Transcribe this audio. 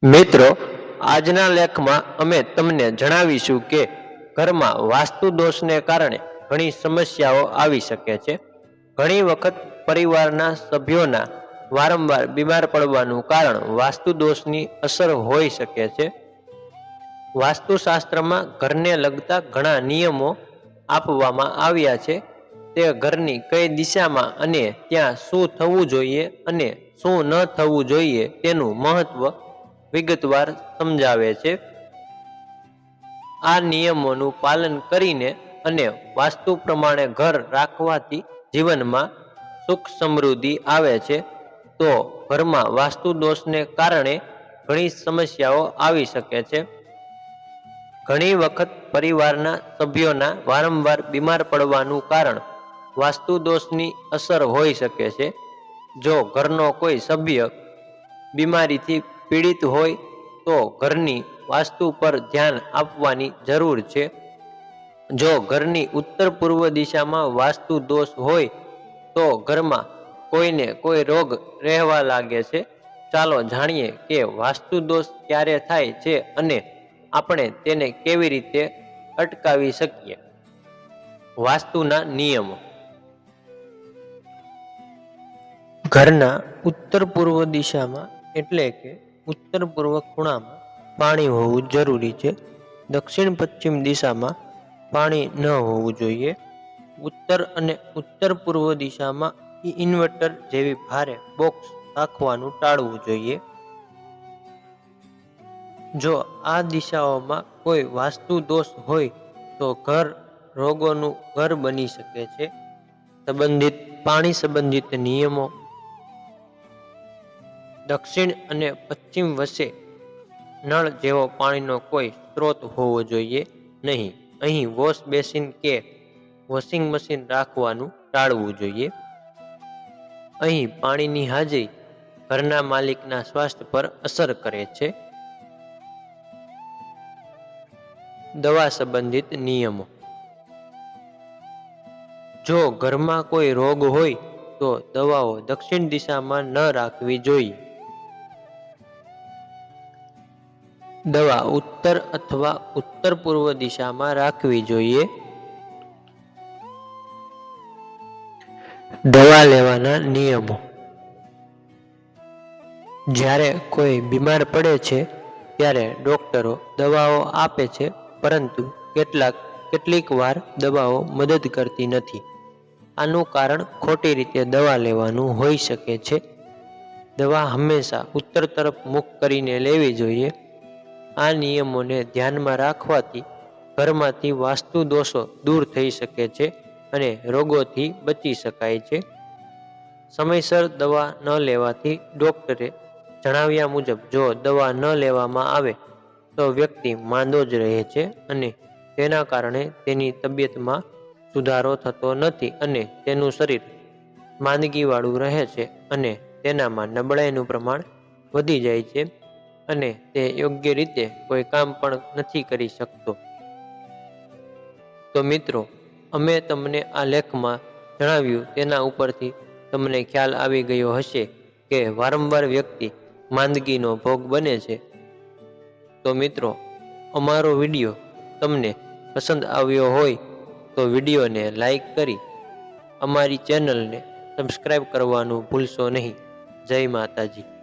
મિત્રો, આજના લેખમાં અમે તમને જણાવીશું કે ઘરમાં વાસ્તુ દોષને કારણે ઘણી સમસ્યાઓ આવી શકે છે. ઘણી વખત પરિવારના સભ્યોના વારંવાર બીમાર પડવાનું કારણ વાસ્તુ દોષની અસર હોઈ શકે છે. વાસ્તુશાસ્ત્રમાં ઘરને લગતા ઘણા નિયમો આપવામાં આવ્યા છે. તે ઘરની કઈ દિશામાં અને ત્યાં શું થવું જોઈએ અને શું ન થવું જોઈએ તેનું મહત્વ વિગતવાર સમજાવે છે. આ નિયમોનું પાલન કરીને અને વાસ્તુ પ્રમાણે ઘર રાખવાથી જીવનમાં સુખ સમૃદ્ધિ આવે છે. તો ઘરમાં વાસ્તુ દોષને કારણે ઘણી સમસ્યાઓ આવી શકે છે. ઘણી વખત પરિવારના સભ્યોના વારંવાર બીમાર પડવાનું કારણ વાસ્તુ દોષની અસર હોઈ શકે છે. જો ઘરનો કોઈ સભ્ય બીમારીથી પીડિત હોય તો ઘરની વાસ્તુ પર ધ્યાન આપવાની જરૂર છે. જો ઘરની ઉત્તર પૂર્વ દિશામાં વાસ્તુ દોષ હોય તો ઘરમાં કોઈને કોઈ રોગ રહેવા લાગે છે. ચાલો જાણીએ કે વાસ્તુ દોષ ક્યારે થાય છે અને આપણે તેને કેવી રીતે અટકાવી શકીએ. વાસ્તુના નિયમો. ઘરના ઉત્તર પૂર્વ દિશામાં એટલે કે ઉત્તર પૂર્વ ખૂણામાં પાણી હોવું જરૂરી છે. દક્ષિણ પશ્ચિમ દિશામાં પાણી ન હોવું જોઈએ. ઉત્તર અને ઉત્તર પૂર્વ દિશામાં ઇન્વર્ટર જેવી ભારે બોક્સ રાખવાનું ટાળવું જોઈએ. જો આ દિશાઓમાં કોઈ વાસ્તુ દોષ હોય તો ઘર રોગોનું ઘર બની શકે છે. પાણી સંબંધિત નિયમો. દક્ષિણ અને પશ્ચિમ વચ્ચે નળ જેવો પાણીનો કોઈ સ્ત્રોત હોવો જોઈએ નહીં. અહીં વોશ બેસિન કે વોશિંગ મશીન રાખવાનું ટાળવું જોઈએ. અહીં પાણીની હાજરી ઘરના માલિકના સ્વાસ્થ્ય પર અસર કરે છે. દવા સંબંધિત નિયમો. જો ઘરમાં કોઈ રોગ હોય તો દવાઓ દક્ષિણ દિશામાં ન રાખવી જોઈએ. દવા ઉત્તર અથવા ઉત્તર પૂર્વ દિશામાં રાખવી જોઈએ. દવા લેવાના નિયમો. જ્યારે કોઈ બીમાર પડે છે ત્યારે ડોક્ટરો દવાઓ આપે છે, પરંતુ કેટલીક વાર દવાઓ મદદ કરતી નથી. આનું કારણ ખોટી રીતે દવા લેવાનું હોઈ શકે છે. દવા હંમેશા ઉત્તર તરફ મુખ કરીને લેવી જોઈએ. આ નિયમોને ધ્યાનમાં રાખવાથી ઘરમાંથી વાસ્તુ દોષો દૂર થઈ શકે છે અને રોગોથી બચી શકાય છે. સમયસર દવા ન લેવાથી ડોક્ટરે જણાવ્યા મુજબ જો દવા ન લેવામાં આવે તો વ્યક્તિ માંદો જ રહે છે અને તેના કારણે તેની તબિયતમાં સુધારો થતો નથી અને તેનું શરીર માંદગીવાળું રહે છે અને તેનામાં નબળાઈનું પ્રમાણ વધી જાય છે અને તે યોગ્ય રીતે કોઈ કામ પણ નથી કરી શકતો. તો મિત્રો, અમે તમને આ લેખમાં જણાવ્યું તેના ઉપરથી તમને ખ્યાલ આવી ગયો હશે કે વારંવાર વ્યક્તિ માંદગીનો ભોગ બને છે. તો મિત્રો, અમારો વિડીયો તમને પસંદ આવ્યો હોય તો વિડીયોને લાઈક કરી અમારી ચેનલને સબસ્ક્રાઈબ કરવાનું ભૂલશો નહીં. જય માતાજી.